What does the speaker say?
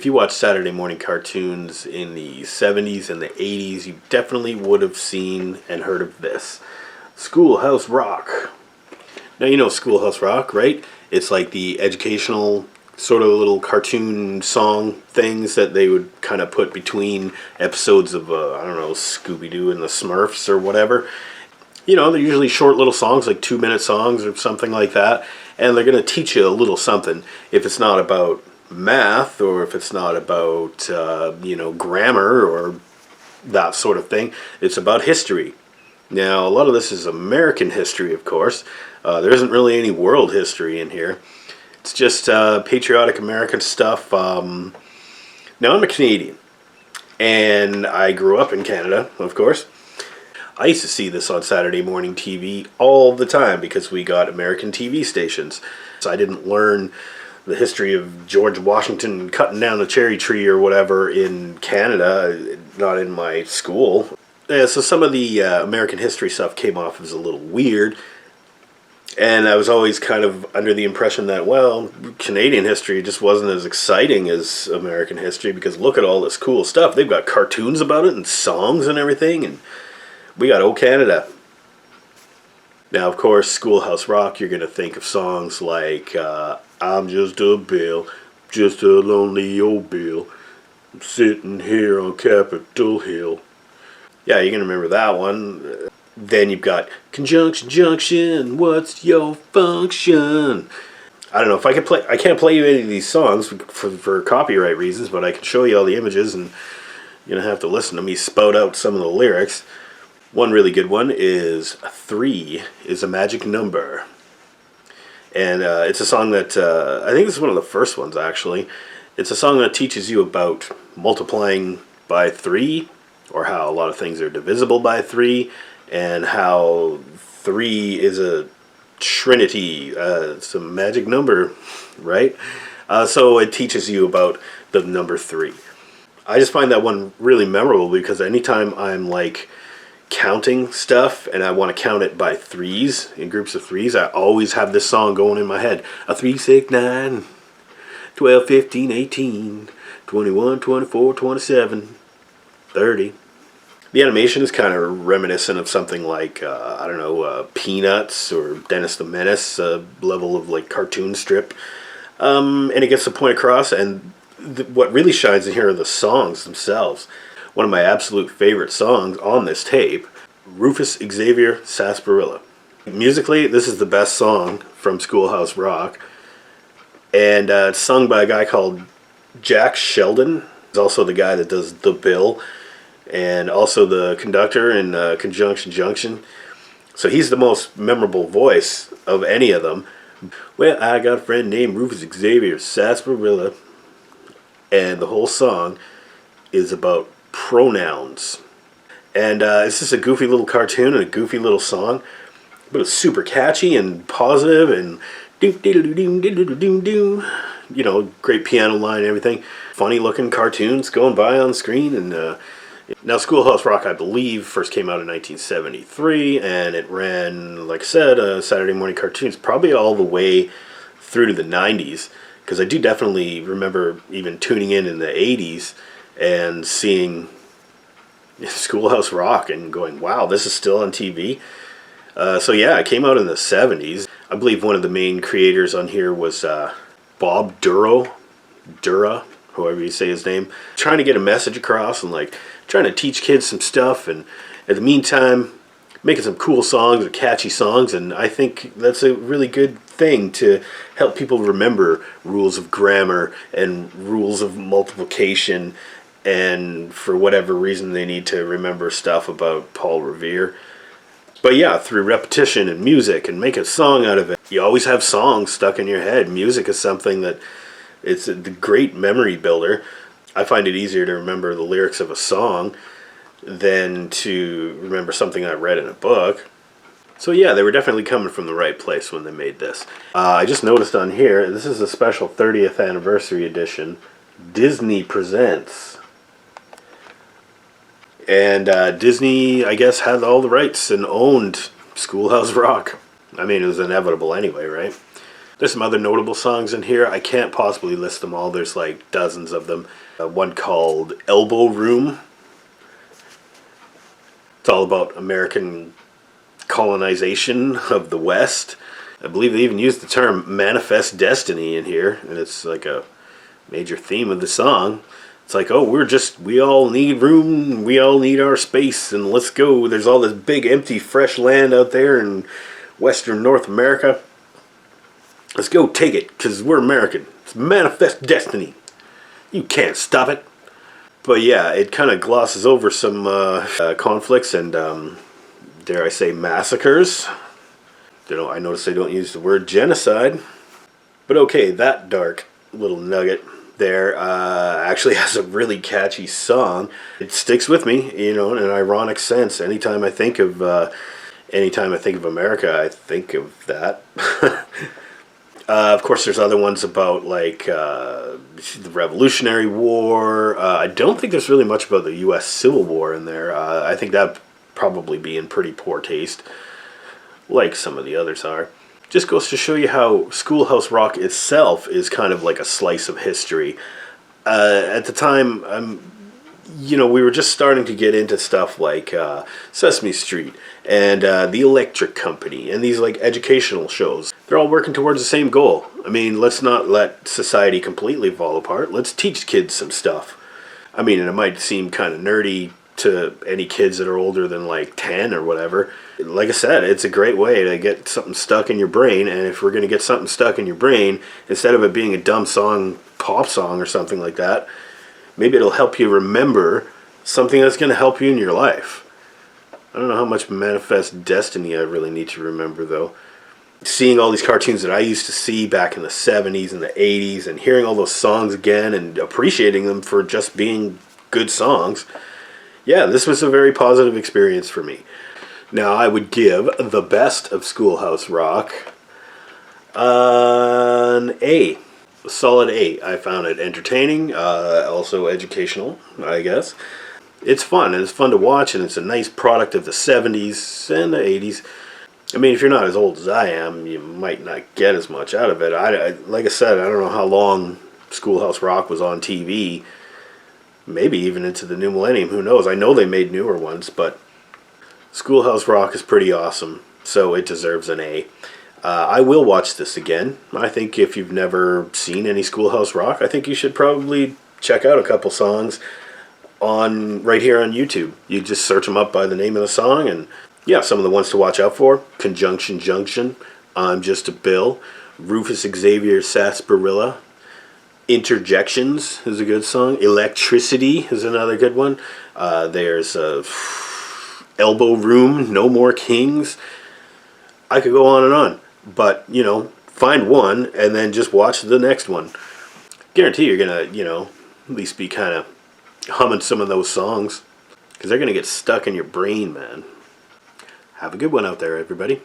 if you watch Saturday morning cartoons in the 70s and the 80s, you definitely would have seen and heard of this. Schoolhouse Rock. Now you know Schoolhouse Rock, right? It's like the educational sort of little cartoon song things that they would kind of put between episodes of, I don't know, Scooby-Doo and the Smurfs or whatever. You know, they're usually short little songs, like 2-minute songs or something like that. And they're going to teach you a little something. If it's not about math or if it's not about, grammar or that sort of thing, it's about history. Now, a lot of this is American history, of course. There isn't really any world history in here. It's just patriotic American stuff. Now, I'm a Canadian, and I grew up in Canada, of course. I used to see this on Saturday morning TV all the time because we got American TV stations. So I didn't learn the history of George Washington cutting down the cherry tree or whatever in Canada, not in my school. Yeah, so some of the American history stuff came off as a little weird. And I was always kind of under the impression that, well, Canadian history just wasn't as exciting as American history because look at all this cool stuff. They've got cartoons about it and songs and everything, and we got old Canada. Now, of course, Schoolhouse Rock, you're going to think of songs like I'm just a Bill, just a lonely old Bill, I'm sitting here on Capitol Hill. Yeah, you're going to remember that one. Then you've got Conjunction Junction, what's your function? I don't know if I could play. I can't play you any of these songs for copyright reasons, but I can show you all the images, and you're gonna have to listen to me spout out some of the lyrics. One really good one is 3 is a magic number, and it's a song that I think this is one of the first ones actually. It's a song that teaches you about multiplying by 3, or how a lot of things are divisible by 3. And how 3 is a trinity. It's a magic number, right? So it teaches you about the number 3. I just find that one really memorable because anytime I'm like counting stuff and I want to count it by 3s, in groups of 3s, I always have this song going in my head. A 3, 6, 9, 12, 15, 18, 21, 24, 27, 30. The animation is kind of reminiscent of something like, Peanuts or Dennis the Menace, level of like cartoon strip. And it gets the point across, and what really shines in here are the songs themselves. One of my absolute favorite songs on this tape, Rufus Xavier Sarsaparilla. Musically, this is the best song from Schoolhouse Rock. And it's sung by a guy called Jack Sheldon. He's also the guy that does The Bill, and also the conductor in Conjunction Junction. So he's the most memorable voice of any of them. Well, I got a friend named Rufus Xavier Sarsaparilla, and the whole song is about pronouns. And it's just a goofy little cartoon and a goofy little song, but it's super catchy and positive and great piano line and everything. Funny looking cartoons going by on the screen. And now, Schoolhouse Rock, I believe, first came out in 1973, and it ran, like I said, Saturday morning cartoons, probably all the way through to the 90s, because I do definitely remember even tuning in the 80s and seeing Schoolhouse Rock and going, wow, this is still on TV. So yeah, it came out in the 70s. I believe one of the main creators on here was Bob Dura, however you say his name, trying to get a message across and like trying to teach kids some stuff, and at the meantime making some cool songs or catchy songs. And I think that's a really good thing to help people remember rules of grammar and rules of multiplication, and for whatever reason they need to remember stuff about Paul Revere. But yeah, through repetition and music and make a song out of it, you always have songs stuck in your head. Music is something that it's a great memory builder. I find it easier to remember the lyrics of a song than to remember something I read in a book. So yeah, they were definitely coming from the right place when they made this. I just noticed on here, this is a special 30th anniversary edition, Disney Presents. And Disney, I guess, had all the rights and owned Schoolhouse Rock. I mean, it was inevitable anyway, right? There's some other notable songs in here. I can't possibly list them all. There's like dozens of them. One called Elbow Room. It's all about American colonization of the West. I believe they even used the term manifest destiny in here, and it's like a major theme of the song. It's like, oh, we all need room, we all need our space, and let's go. There's all this big, empty, fresh land out there in Western North America. Let's go take it, because we're American. It's manifest destiny. You can't stop it. But yeah, it kind of glosses over some conflicts and, dare I say, massacres. I notice they don't use the word genocide. But okay, that dark little nugget there actually has a really catchy song. It sticks with me, in an ironic sense. Anytime I think of America, I think of that. Of course, there's other ones about like the Revolutionary War. I don't think there's really much about the U.S. Civil War in there. I think that'd probably be in pretty poor taste, like some of the others are. Just goes to show you how Schoolhouse Rock itself is kind of like a slice of history. At the time, we were just starting to get into stuff like Sesame Street and The Electric Company and these like educational shows. They're all working towards the same goal. I mean, let's not let society completely fall apart. Let's teach kids some stuff. I mean, and it might seem kind of nerdy to any kids that are older than like 10 or whatever. Like I said, it's a great way to get something stuck in your brain, and if we're going to get something stuck in your brain, instead of it being a dumb song, pop song or something like that, maybe it'll help you remember something that's going to help you in your life. I don't know how much manifest destiny I really need to remember, though. Seeing all these cartoons that I used to see back in the 70s and the 80s and hearing all those songs again and appreciating them for just being good songs, yeah, this was a very positive experience for me. Now, I would give the best of Schoolhouse Rock an A. A solid A. I found it entertaining, also educational, I guess. It's fun, and it's fun to watch, and it's a nice product of the 70s and the 80s. I mean, if you're not as old as I am, you might not get as much out of it. Like I said, I don't know how long Schoolhouse Rock was on TV. Maybe even into the new millennium, who knows? I know they made newer ones, but Schoolhouse Rock is pretty awesome, so it deserves an A. I will watch this again. I think if you've never seen any Schoolhouse Rock, I think you should probably check out a couple songs right here on YouTube. You just search them up by the name of the song, and yeah, some of the ones to watch out for: Conjunction Junction, I'm Just a Bill, Rufus Xavier Sarsaparilla, Interjections is a good song, Electricity is another good one. There's Elbow Room, No More Kings. I could go on and on, but find one and then just watch the next one. Guarantee you're gonna at least be kind of humming some of those songs, because they're gonna get stuck in your brain, man. Have a good one out there, everybody.